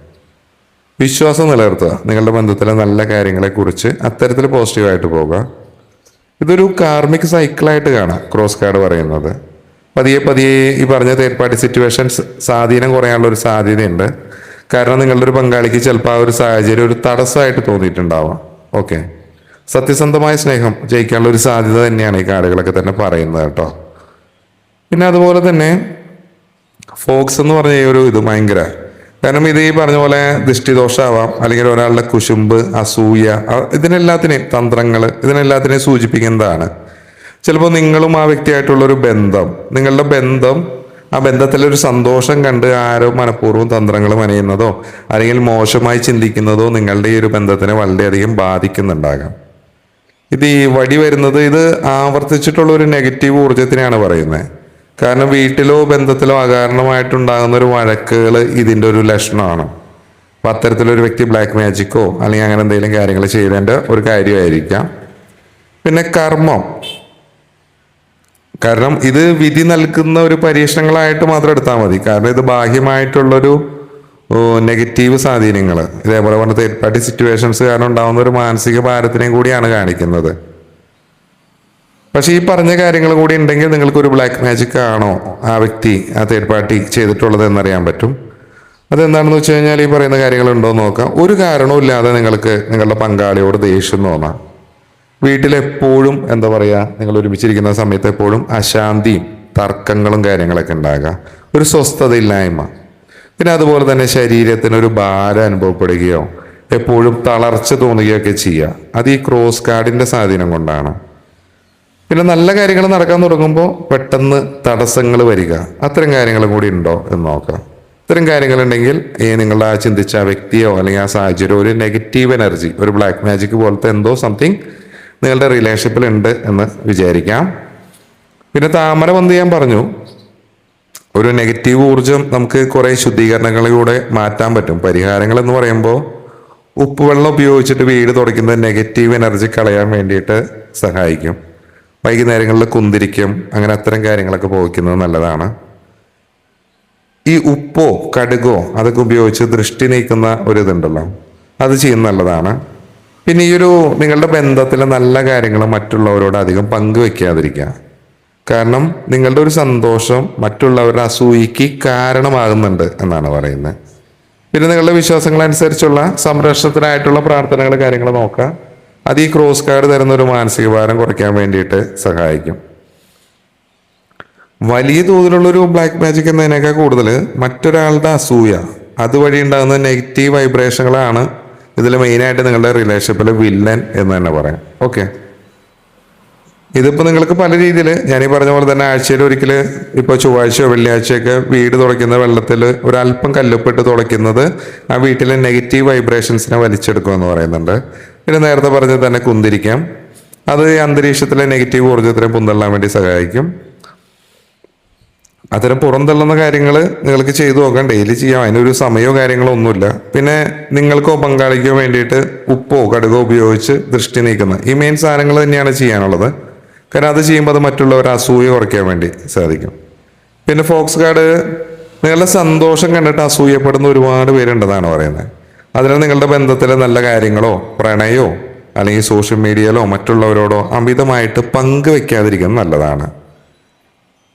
വിശ്വാസം നിലനിർത്തുക, നിങ്ങളുടെ ബന്ധത്തിലെ നല്ല കാര്യങ്ങളെക്കുറിച്ച് അത്തരത്തിൽ പോസിറ്റീവായിട്ട് പോകുക. ഇതൊരു കാർമിക് സൈക്കിളായിട്ട് കാണാം ക്രോസ് കാർഡ് പറയുന്നത്. പതിയെ പതിയെ ഈ പറഞ്ഞ തേർഡ് പാർട്ടി സിറ്റുവേഷൻസ് സ്വാധീനം കുറയാനുള്ള ഒരു സാധ്യതയുണ്ട്. കാരണം നിങ്ങളുടെ ഒരു പങ്കാളിക്ക് ചിലപ്പോൾ ആ ഒരു സാഹചര്യം ഒരു തടസ്സമായിട്ട് തോന്നിയിട്ടുണ്ടാവാം. ഓക്കെ, സത്യസന്ധമായ സ്നേഹം ജയിക്കാനുള്ള ഒരു സാധ്യത തന്നെയാണ് ഈ കാർഡുകളൊക്കെ തന്നെ പറയുന്നത് കേട്ടോ. പിന്നെ അതുപോലെ തന്നെ ഫോക്സ് എന്ന് പറഞ്ഞ ഈ ഒരു ഇത് ഭയങ്കര, കാരണം ഇത് ഈ പറഞ്ഞ പോലെ ദൃഷ്ടിദോഷമാവാം, അല്ലെങ്കിൽ ഒരാളുടെ കുശുമ്പ്, അസൂയ, ഇതിനെല്ലാത്തിനെയും തന്ത്രങ്ങൾ, ഇതിനെല്ലാത്തിനെയും സൂചിപ്പിക്കുന്നതാണ്. ചിലപ്പോൾ നിങ്ങളും ആ വ്യക്തിയായിട്ടുള്ളൊരു ബന്ധം, നിങ്ങളുടെ ബന്ധം, ആ ബന്ധത്തിലൊരു സന്തോഷം കണ്ട് ആരോ മനഃപൂർവ്വം തന്ത്രങ്ങൾ മെനയുന്നതോ അല്ലെങ്കിൽ മോശമായി ചിന്തിക്കുന്നതോ നിങ്ങളുടെ ഈ ഒരു ബന്ധത്തിനെ വളരെയധികം ബാധിക്കുന്നുണ്ടാകാം. ഇത് ഈ വടി വരുന്നത്, ഇത് ആവർത്തിച്ചിട്ടുള്ള ഒരു നെഗറ്റീവ് ഊർജത്തിനെയാണ് പറയുന്നത്. കാരണം വീട്ടിലോ ബന്ധത്തിലോ അകാരണമായിട്ടുണ്ടാകുന്ന ഒരു വഴക്കുകൾ ഇതിൻ്റെ ഒരു ലക്ഷണമാണ്. അപ്പം അത്തരത്തിലൊരു വ്യക്തി ബ്ലാക്ക് മാജിക്കോ അല്ലെങ്കിൽ അങ്ങനെ എന്തെങ്കിലും കാര്യങ്ങൾ ചെയ്തതിൻ്റെ ഒരു കാര്യമായിരിക്കാം. പിന്നെ കർമ്മം, കാരണം ഇത് വിധി നൽകുന്ന ഒരു പരീക്ഷണങ്ങളായിട്ട് മാത്രം എടുത്താൽ മതി. കാരണം ഇത് ബാഹ്യമായിട്ടുള്ളൊരു നെഗറ്റീവ് സ്വാധീനങ്ങൾ, ഇതേപോലെ പറഞ്ഞ തേർഡ് പാർട്ടി സിറ്റുവേഷൻസ് കാരണം ഉണ്ടാകുന്ന ഒരു മാനസിക ഭാരത്തിനെയും കൂടിയാണ് കാണിക്കുന്നത്. പക്ഷെ ഈ പറഞ്ഞ കാര്യങ്ങൾ കൂടി ഉണ്ടെങ്കിൽ നിങ്ങൾക്കൊരു ബ്ലാക്ക് മാജിക് ആണോ ആ വ്യക്തി, ആ തേർഡ് പാർട്ടി ചെയ്തിട്ടുള്ളത് എന്നറിയാൻ പറ്റും. അതെന്താണെന്ന് വെച്ച് കഴിഞ്ഞാൽ ഈ പറയുന്ന കാര്യങ്ങൾ ഉണ്ടോ എന്ന് നോക്കാം. ഒരു കാരണവും ഇല്ലാതെ നിങ്ങൾക്ക് നിങ്ങളുടെ പങ്കാളിയോട് ദേഷ്യം തോന്നാം. വീട്ടിലെപ്പോഴും എന്താ പറയുക, നിങ്ങൾ ഒരുമിച്ചിരിക്കുന്ന സമയത്ത് എപ്പോഴും അശാന്തിയും തർക്കങ്ങളും കാര്യങ്ങളൊക്കെ ഉണ്ടാകുക, ഒരു സ്വസ്ഥതയില്ലായ്മ. പിന്നെ അതുപോലെ തന്നെ ശരീരത്തിനൊരു ഭാരം അനുഭവപ്പെടുകയോ എപ്പോഴും തളർച്ച തോന്നുകയൊക്കെ ചെയ്യുക. അത് ഈ ക്രോസ് കാർഡിൻ്റെ സ്വാധീനം കൊണ്ടാണ്. പിന്നെ നല്ല കാര്യങ്ങൾ നടക്കാൻ തുടങ്ങുമ്പോൾ പെട്ടെന്ന് തടസ്സങ്ങൾ വരിക, അത്തരം കാര്യങ്ങളും കൂടി ഉണ്ടോ എന്ന് നോക്കാം. ഇത്തരം കാര്യങ്ങളുണ്ടെങ്കിൽ നിങ്ങളുടെ ആ ചിന്തിച്ച ആ വ്യക്തിയോ അല്ലെങ്കിൽ ആ സാഹചര്യം ഒരു നെഗറ്റീവ് എനർജി, ഒരു ബ്ലാക്ക് മാജിക് പോലത്തെ എന്തോ സംതിങ് നിങ്ങളുടെ റിലേഷൻഷിപ്പിൽ ഉണ്ട് എന്ന് വിചാരിക്കാം. പിന്നെ താമര വന്ന് ഞാൻ പറഞ്ഞു, ഒരു നെഗറ്റീവ് ഊർജം നമുക്ക് കുറേ ശുദ്ധീകരണങ്ങളിലൂടെ മാറ്റാൻ പറ്റും. പരിഹാരങ്ങൾ എന്ന് പറയുമ്പോൾ ഉപ്പുവെള്ളം ഉപയോഗിച്ചിട്ട് വീട് തുടയ്ക്കുന്നത് നെഗറ്റീവ് എനർജി കളയാൻ വേണ്ടിയിട്ട് സഹായിക്കും. വൈകുന്നേരങ്ങളിൽ കുന്തിരിക്കും, അങ്ങനെ അത്തരം കാര്യങ്ങളൊക്കെ പോയിക്കുന്നത് നല്ലതാണ്. ഈ ഉപ്പോ കടുകോ അതൊക്കെ ഉപയോഗിച്ച് ദൃഷ്ടി നീക്കുന്ന ഒരു ഇതുണ്ടല്ലോ, അത് ചെയ്യുന്നത് നല്ലതാണ്. പിന്നെ ഈ ഒരു നിങ്ങളുടെ ബന്ധത്തിലെ നല്ല കാര്യങ്ങൾ മറ്റുള്ളവരോട് അധികം പങ്കുവെക്കാതിരിക്കുക. കാരണം നിങ്ങളുടെ ഒരു സന്തോഷം മറ്റുള്ളവരുടെ അസൂയയ്ക്ക് കാരണമാകുന്നുണ്ട് എന്നാണ് പറയുന്നത്. പിന്നെ നിങ്ങളുടെ വിശ്വാസങ്ങളനുസരിച്ചുള്ള സംരക്ഷണത്തിനായിട്ടുള്ള പ്രാർത്ഥനകൾ കാര്യങ്ങൾ നോക്കുക. അത് ഈ ക്രോസ് കാർഡ് തരുന്ന ഒരു മാനസിക ഭാരം കുറയ്ക്കാൻ വേണ്ടിയിട്ട് സഹായിക്കും. വലിയ തോതിലുള്ളൊരു ബ്ലാക്ക് മാജിക് എന്നതിനേക്കാൾ കൂടുതൽ മറ്റൊരാളുടെ അസൂയ അതുവഴി ഉണ്ടാകുന്ന നെഗറ്റീവ് വൈബ്രേഷനുകളാണ് ഇതിൽ മെയിനായിട്ട് നിങ്ങളുടെ റിലേഷൻഷിപ്പിലെ വില്ലൻ എന്ന് തന്നെ പറയാം. ഓക്കെ, ഇതിപ്പോൾ നിങ്ങൾക്ക് പല രീതിയിൽ ഞാനീ പറഞ്ഞ പോലെ തന്നെ ആഴ്ചയിൽ ഒരിക്കൽ ഇപ്പോൾ ചൊവ്വാഴ്ചയോ വെള്ളിയാഴ്ചയൊക്കെ വീട് തുടയ്ക്കുന്ന വെള്ളത്തിൽ ഒരല്പം കല്ലുപ്പിട്ട് തുടയ്ക്കുന്നത് ആ വീട്ടിലെ നെഗറ്റീവ് വൈബ്രേഷൻസിനെ വലിച്ചെടുക്കുമെന്ന് പറയുന്നുണ്ട്. പിന്നെ നേരത്തെ പറഞ്ഞത് തന്നെ കുന്തിരിക്കാം, അത് അന്തരീക്ഷത്തിലെ നെഗറ്റീവ് ഊർജ്ജത്തിനെ പുന്തള്ളാൻ വേണ്ടി സഹായിക്കും. അത്തരം പുറന്തള്ളുന്ന കാര്യങ്ങൾ നിങ്ങൾക്ക് ചെയ്തു നോക്കാം, ഡെയിലി ചെയ്യാം, അതിനൊരു സമയമോ കാര്യങ്ങളോ ഒന്നുമില്ല. പിന്നെ നിങ്ങൾക്കോ പങ്കാളിക്കോ വേണ്ടിയിട്ട് ഉപ്പോ കടുകോ ഉപയോഗിച്ച് ദൃഷ്ടി നീക്കുന്ന ഈ മെയിൻ സാധനങ്ങൾ തന്നെയാണ് ചെയ്യാനുള്ളത്. കാരണം അത് ചെയ്യുമ്പോൾ അത് മറ്റുള്ളവരെ അസൂയ കുറയ്ക്കാൻ വേണ്ടി സാധിക്കും. പിന്നെ ഫോക്സ് കാർഡ് നിങ്ങളുടെ സന്തോഷം കണ്ടിട്ട് അസൂയപ്പെടുന്ന ഒരുപാട് പേരുണ്ടെന്നാണ് പറയുന്നത്. അതിനാൽ നിങ്ങളുടെ ബന്ധത്തിലെ നല്ല കാര്യങ്ങളോ പ്രണയമോ അല്ലെങ്കിൽ സോഷ്യൽ മീഡിയയിലോ മറ്റുള്ളവരോടോ അമിതമായിട്ട് പങ്കുവെക്കാതിരിക്കുന്നത് നല്ലതാണ്.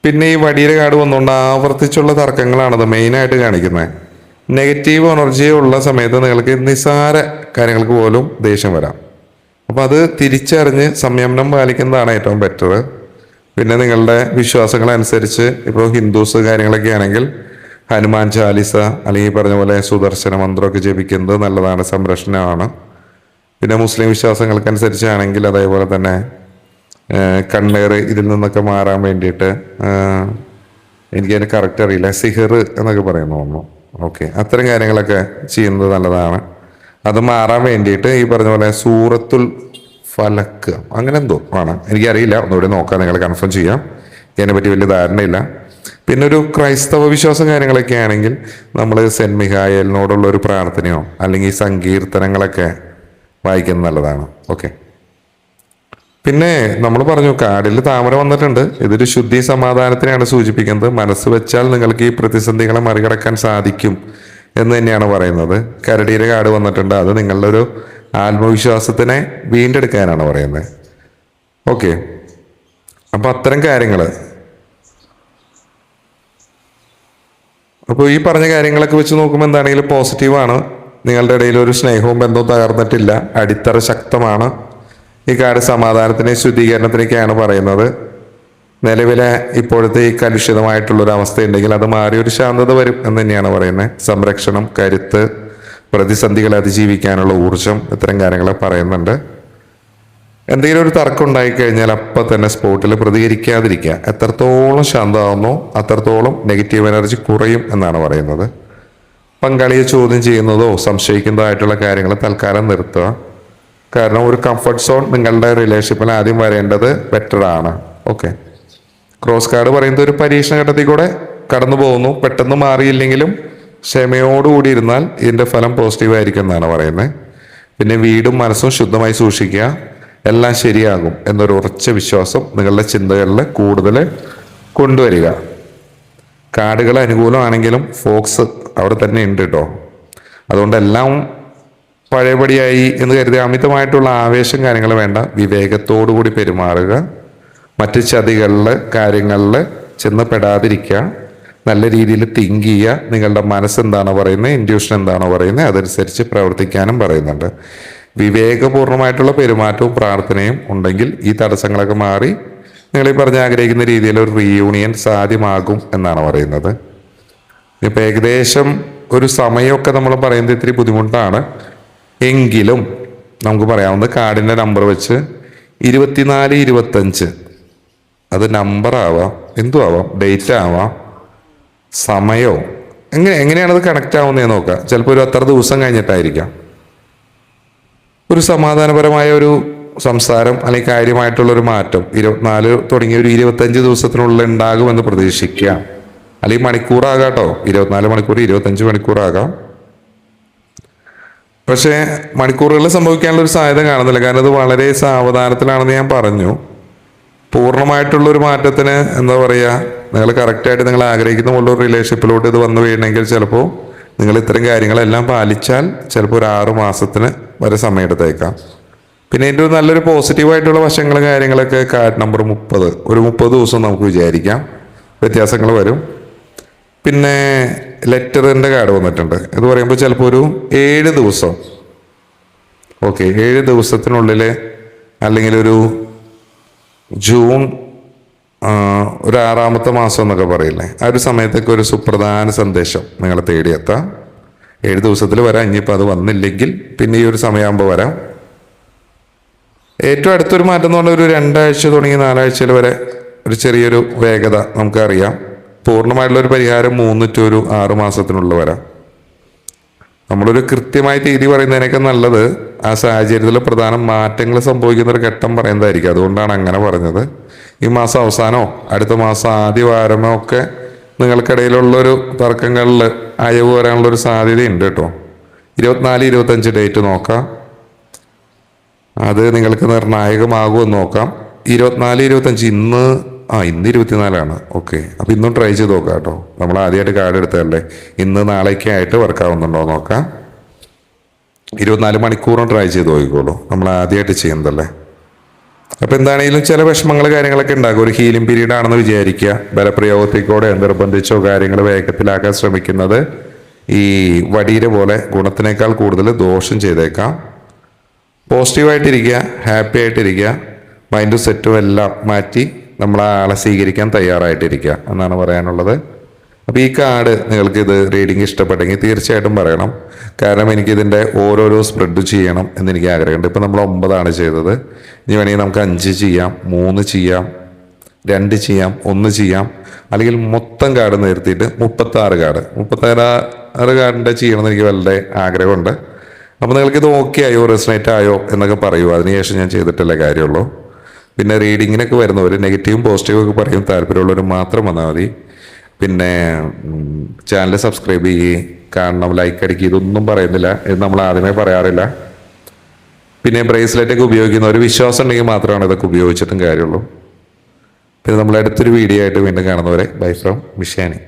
പിന്നെ ഈ വടിയുടെ കാർഡ് വന്നുകൊണ്ട് ആവർത്തിച്ചുള്ള തർക്കങ്ങളാണത് മെയിനായിട്ട് കാണിക്കുന്നത്. നെഗറ്റീവ് എനർജി ഉള്ള സമയത്ത് നിങ്ങൾക്ക് നിസ്സാര കാര്യങ്ങൾക്ക് പോലും ദേഷ്യം വരാം. അപ്പോൾ അത് തിരിച്ചറിഞ്ഞ് സംയമനം പാലിക്കുന്നതാണ് ഏറ്റവും ബെറ്റർ. പിന്നെ നിങ്ങളുടെ വിശ്വാസങ്ങളനുസരിച്ച് ഇപ്പോൾ ഹിന്ദുസ് കാര്യങ്ങളൊക്കെ ആണെങ്കിൽ ഹനുമാൻ ചാലിസ അല്ലെങ്കിൽ പറഞ്ഞ പോലെ സുദർശന മന്ത്രമൊക്കെ ജപിക്കുന്നത് നല്ലതാണ്, സംരക്ഷണമാണ്. പിന്നെ മുസ്ലിം വിശ്വാസങ്ങൾക്കനുസരിച്ചാണെങ്കിൽ അതേപോലെ തന്നെ കണ്ണേർ ഇതിൽ നിന്നൊക്കെ മാറാൻ വേണ്ടിയിട്ട് എനിക്കതിന് കറക്റ്റ് അറിയില്ല, സിഹിർ എന്നൊക്കെ പറയുന്നു തോന്നുന്നു. ഓക്കെ, അത്തരം കാര്യങ്ങളൊക്കെ ചെയ്യുന്നത് നല്ലതാണ്. അത് മാറാൻ വേണ്ടിയിട്ട് ഈ പറഞ്ഞ പോലെ സൂറത്തുൽ ഫലക്ക് അങ്ങനെ എന്തോ ആണ്, എനിക്കറിയില്ല, ഒന്നുകൂടി നോക്കാം, നിങ്ങൾ കൺഫേം ചെയ്യാം, ഇതിനെപ്പറ്റി വലിയ ധാരണയില്ല. പിന്നെ ഒരു ക്രൈസ്തവ വിശ്വാസം കാര്യങ്ങളൊക്കെ ആണെങ്കിൽ നമ്മൾ സെൻറ്റ് മിഹായലിനോടുള്ള ഒരു പ്രാർത്ഥനയോ അല്ലെങ്കിൽ സങ്കീർത്തനങ്ങളൊക്കെ വായിക്കുന്നത് നല്ലതാണ്. ഓക്കെ, പിന്നെ നമ്മൾ പറഞ്ഞു കാർഡിൽ താമര വന്നിട്ടുണ്ട്, ഇതൊരു ശുദ്ധി സമാധാനത്തിനെയാണ് സൂചിപ്പിക്കുന്നത്. മനസ്സ് വെച്ചാൽ നിങ്ങൾക്ക് ഈ പ്രതിസന്ധികളെ മറികടക്കാൻ സാധിക്കും എന്ന് തന്നെയാണ് പറയുന്നത്. കരടിയുടെ കാർഡ് വന്നിട്ടുണ്ട്, അത് നിങ്ങളുടെ ഒരു ആത്മവിശ്വാസത്തിനെ വീണ്ടെടുക്കാനാണ് പറയുന്നത്. ഓക്കെ, അപ്പോൾ അത്തരം കാര്യങ്ങൾ. അപ്പോൾ ഈ പറഞ്ഞ കാര്യങ്ങളൊക്കെ വെച്ച് നോക്കുമ്പോൾ എന്താണെങ്കിലും പോസിറ്റീവാണ്. നിങ്ങളുടെ ഇടയിൽ ഒരു സ്നേഹവും ബന്ധവും തകർന്നിട്ടില്ല, അടിത്തറ ശക്തമാണ്. ഈ കാർഡ് സമാധാനത്തിനെയും ശുദ്ധീകരണത്തിനൊക്കെയാണ് പറയുന്നത്. നിലവിലെ ഇപ്പോഴത്തെ ഈ കലുഷിതമായിട്ടുള്ളൊരു അവസ്ഥയുണ്ടെങ്കിൽ അത് മാറി ഒരു ശാന്തത വരും എന്ന് തന്നെയാണ് പറയുന്നത്. സംരക്ഷണം, കരുത്ത്, പ്രതിസന്ധികളെ അതിജീവിക്കാനുള്ള ഊർജം, ഇത്തരം കാര്യങ്ങളെ പറയുന്നുണ്ട്. എന്തെങ്കിലും ഒരു തർക്കം ഉണ്ടായിക്കഴിഞ്ഞാൽ അപ്പം തന്നെ സ്പോട്ടിൽ പ്രതികരിക്കാതിരിക്കുക. എത്രത്തോളം ശാന്തമാകുന്നോ അത്രത്തോളം നെഗറ്റീവ് എനർജി കുറയും എന്നാണ് പറയുന്നത്. പങ്കാളിയെ ചോദ്യം ചെയ്യുന്നതോ സംശയിക്കുന്നതായിട്ടുള്ള കാര്യങ്ങൾ തൽക്കാലം നിർത്തുക. കാരണം ഒരു കംഫർട്ട് സോൺ നിങ്ങളുടെ റിലേഷൻഷിപ്പിൽ ആദ്യം വരേണ്ടത് ബെറ്ററാണ്. ഓക്കെ, ക്രോസ് കാർഡ് പറയുന്നത് ഒരു പരീക്ഷണ ഘട്ടത്തിൽ കൂടെ കടന്നു പോകുന്നു. പെട്ടെന്ന് മാറിയില്ലെങ്കിലും ക്ഷമയോടുകൂടി ഇരുന്നാൽ ഇതിൻ്റെ ഫലം പോസിറ്റീവായിരിക്കും എന്നാണ് പറയുന്നത്. പിന്നെ വീടും മനസ്സും ശുദ്ധമായി സൂക്ഷിക്കുക, എല്ലാം ശരിയാകും എന്നൊരു ഉറച്ച വിശ്വാസം നിങ്ങളുടെ ചിന്തകളിൽ കൂടുതൽ കൊണ്ടുവരിക. കാർഡുകൾ അനുകൂലമാണെങ്കിലും ഫോക്സ് അവിടെ തന്നെ ഉണ്ട് കേട്ടോ. അതുകൊണ്ട് എല്ലാം പഴയപടിയായി എന്ന് കരുതി അമിതമായിട്ടുള്ള ആവേശം കാര്യങ്ങൾ വേണ്ട, വിവേകത്തോടു കൂടി പെരുമാറുക. മറ്റ് ചതികളിൽ കാര്യങ്ങളിൽ ചെന്ന് പെടാതിരിക്കുക, നല്ല രീതിയിൽ തിങ്ക് ചെയ്യുക. നിങ്ങളുടെ മനസ്സെന്താണോ പറയുന്നത്, ഇൻറ്റ്യൂഷൻ എന്താണോ പറയുന്നത്, അതനുസരിച്ച് പ്രവർത്തിക്കാനും പറയുന്നുണ്ട്. വിവേകപൂർണമായിട്ടുള്ള പെരുമാറ്റവും പ്രാർത്ഥനയും ഉണ്ടെങ്കിൽ ഈ തടസ്സങ്ങളൊക്കെ മാറി നിങ്ങൾ ഈ പറഞ്ഞ് ആഗ്രഹിക്കുന്ന രീതിയിൽ ഒരു റീയൂണിയൻ സാധ്യമാകും എന്നാണ് പറയുന്നത്. ഇപ്പം ഏകദേശം ഒരു സമയമൊക്കെ നമ്മൾ പറയുന്നത് ഇത്തിരി ബുദ്ധിമുട്ടാണ് എങ്കിലും നമുക്ക് പറയാവുന്നത് കാർഡിൻ്റെ നമ്പർ വെച്ച് 24, 25 അത് നമ്പർ ആവാം, എന്തും ആവാം, ഡേറ്റ് ആവാം, സമയവും എങ്ങനെയാണത് കണക്റ്റ് ആവുന്നതെന്ന് നോക്കാം. ചിലപ്പോൾ ഒരു അത്ര ദിവസം കഴിഞ്ഞിട്ടായിരിക്കാം. ഒരു സമാധാനപരമായ ഒരു സംസാരം അല്ലെങ്കിൽ കാര്യമായിട്ടുള്ളൊരു മാറ്റം 24 തുടങ്ങിയ ഒരു 25 ദിവസത്തിനുള്ളിൽ ഉണ്ടാകുമെന്ന് പ്രതീക്ഷിക്കുക. അല്ലെങ്കിൽ മണിക്കൂറാകാം കേട്ടോ, 24 മണിക്കൂർ 25 മണിക്കൂറാകാം. പക്ഷേ മണിക്കൂറുകളിൽ സംഭവിക്കാനുള്ള ഒരു സാധ്യത കാണുന്നില്ല. കാരണം ഇത് വളരെ സാവധാനത്തിലാണെന്ന് ഞാൻ പറഞ്ഞു. പൂർണ്ണമായിട്ടുള്ളൊരു മാറ്റത്തിന് എന്താ പറയുക, നിങ്ങൾ കറക്റ്റായിട്ട് നിങ്ങൾ ആഗ്രഹിക്കുന്ന പോലുള്ള റിലേഷൻഷിപ്പിലോട്ട് ഇത് വന്നു വീഴണമെങ്കിൽ ചിലപ്പോൾ നിങ്ങൾ ഇത്തരം കാര്യങ്ങളെല്ലാം പാലിച്ചാൽ ചിലപ്പോൾ ഒരു 6 മാസത്തിന് വരെ സമയമെടുത്തേക്കാം. പിന്നെ ഇതിൻ്റെ നല്ലൊരു പോസിറ്റീവായിട്ടുള്ള വശങ്ങൾ കാര്യങ്ങളൊക്കെ കാർഡ് നമ്പർ 30 ഒരു 30 ദിവസം നമുക്ക് വിചാരിക്കാം, വ്യത്യാസങ്ങൾ വരും. പിന്നെ ലെറ്ററിൻ്റെ കാർഡ് വന്നിട്ടുണ്ട്. ഇത് പറയുമ്പോൾ ചിലപ്പോൾ ഒരു 7 ദിവസം ഓക്കെ, 7 ദിവസത്തിനുള്ളിൽ അല്ലെങ്കിൽ ഒരു ജൂൺ ഒരു 6-ാമത്തെ മാസം എന്നൊക്കെ പറയില്ലേ, ആ ഒരു സമയത്തൊക്കെ ഒരു സുപ്രധാന സന്ദേശം നിങ്ങളെ തേടിയെത്താം. 7 ദിവസത്തിൽ വരാം. ഇനിയിപ്പോൾ അത് വന്നില്ലെങ്കിൽ പിന്നെ ഈ ഒരു സമയമാകുമ്പോൾ വരാം. ഏറ്റവും അടുത്തൊരു മാറ്റം എന്ന് പറഞ്ഞാൽ ഒരു 2 ആഴ്ച തുടങ്ങി 4 ആഴ്ചയിൽ വരെ ഒരു ചെറിയൊരു വേഗത നമുക്കറിയാം. പൂർണ്ണമായിട്ടുള്ളൊരു പരിഹാരം 3 to 6 മാസത്തിനുള്ളിൽ വരാം. നമ്മളൊരു കൃത്യമായ തീയതി പറയുന്നതിനൊക്കെ നല്ലത് ആ സാഹചര്യത്തിൽ പ്രധാന മാറ്റങ്ങൾ സംഭവിക്കുന്ന ഒരു ഘട്ടം പറയുന്നതായിരിക്കും. അതുകൊണ്ടാണ് അങ്ങനെ പറഞ്ഞത്. ഈ മാസം അവസാനമോ അടുത്ത മാസം ആദ്യ വാരമോ ഒക്കെ നിങ്ങൾക്കിടയിലുള്ളൊരു തർക്കങ്ങളിൽ അയവ് വരാനുള്ളൊരു സാധ്യതയുണ്ട് കേട്ടോ. 24-25 ഡേറ്റ് നോക്കാം, അത് നിങ്ങൾക്ക് നിർണായകമാകുമെന്ന് നോക്കാം. 24-25 ഇന്ന് 24 ഓക്കെ. അപ്പോൾ ഇന്നും ട്രൈ ചെയ്ത് നോക്കാം കേട്ടോ. നമ്മൾ ആദ്യമായിട്ട് കാർഡ് എടുത്തതല്ലേ, ഇന്ന് നാളേക്ക് ആയിട്ട് വർക്ക് ആവുന്നുണ്ടോ നോക്കാം. 24 മണിക്കൂറും ട്രൈ ചെയ്ത് നോക്കിക്കോളൂ, നമ്മൾ ആദ്യമായിട്ട് ചെയ്യുന്നതല്ലേ. അപ്പോൾ എന്താണെങ്കിലും ചില വിഷമങ്ങൾ കാര്യങ്ങളൊക്കെ ഉണ്ടാകും. ഒരു ഹീലിംഗ് പീരീഡ് ആണെന്ന് വിചാരിക്കുക. ബലപ്രയോഗത്തിലൂടെ നിർബന്ധിച്ചോ കാര്യങ്ങൾ വേഗത്തിലാക്കാൻ ശ്രമിക്കുന്നത് ഈ വടിയുടെ പോലെ ഗുണത്തിനേക്കാൾ കൂടുതൽ ദോഷം ചെയ്തേക്കാം. പോസിറ്റീവായിട്ടിരിക്കുക, ഹാപ്പി ആയിട്ടിരിക്കുക, മൈൻഡും സെറ്റും എല്ലാം മാറ്റി നമ്മൾ ആളെ സ്വീകരിക്കാൻ തയ്യാറായിട്ടിരിക്കുക എന്നാണ് പറയാനുള്ളത്. അപ്പോൾ ഈ കാർഡ് നിങ്ങൾക്ക് ഇത് റീഡിങ് ഇഷ്ടപ്പെട്ടെങ്കിൽ തീർച്ചയായിട്ടും പറയണം. കാരണം എനിക്കിതിൻ്റെ ഓരോരോ സ്പ്രെഡ് ചെയ്യണം എന്നെനിക്ക് ആഗ്രഹമുണ്ട്. ഇപ്പോൾ നമ്മൾ 9 ചെയ്തത്. ഇനി വേണമെങ്കിൽ നമുക്ക് 5 ചെയ്യാം, 3 ചെയ്യാം, 2 ചെയ്യാം, 1 ചെയ്യാം, അല്ലെങ്കിൽ മൊത്തം കാർഡ് നിർത്തിയിട്ട് 36 കാർഡിൻ്റെ ചെയ്യണമെന്ന് എനിക്ക് വളരെ ആഗ്രഹമുണ്ട്. അപ്പോൾ നിങ്ങൾക്കിത് ഓക്കെ ആയോ, റെസണേറ്റ് ആയോ എന്നൊക്കെ പറയൂ. അതിനുശേഷം ഞാൻ ചെയ്തിട്ടല്ലേ കാര്യമുള്ളൂ. പിന്നെ റീഡിങ്ങിനൊക്കെ വരുന്നവർ നെഗറ്റീവും പോസിറ്റീവും ഒക്കെ പറയും, താല്പര്യമുള്ളവർ മാത്രം വന്നാൽ മതി. പിന്നെ ചാനൽ സബ്സ്ക്രൈബ് ചെയ്യുക, കാണണം, ലൈക്ക് അടിക്കുക, ഇതൊന്നും പറയുന്നില്ല, ഇത് നമ്മൾ ആദ്യമേ പറയാറില്ല. പിന്നെ ബ്രേസ്ലെറ്റൊക്കെ ഉപയോഗിക്കുന്നവർ വിശ്വാസം ഉണ്ടെങ്കിൽ മാത്രമാണ് ഇതൊക്കെ ഉപയോഗിച്ചിട്ടും കാര്യമുള്ളൂ. പിന്നെ നമ്മൾ അടുത്തൊരു വീഡിയോ ആയിട്ട് വീണ്ടും കാണുന്നവരെ ബൈ ഫ്രം മിഷാനി.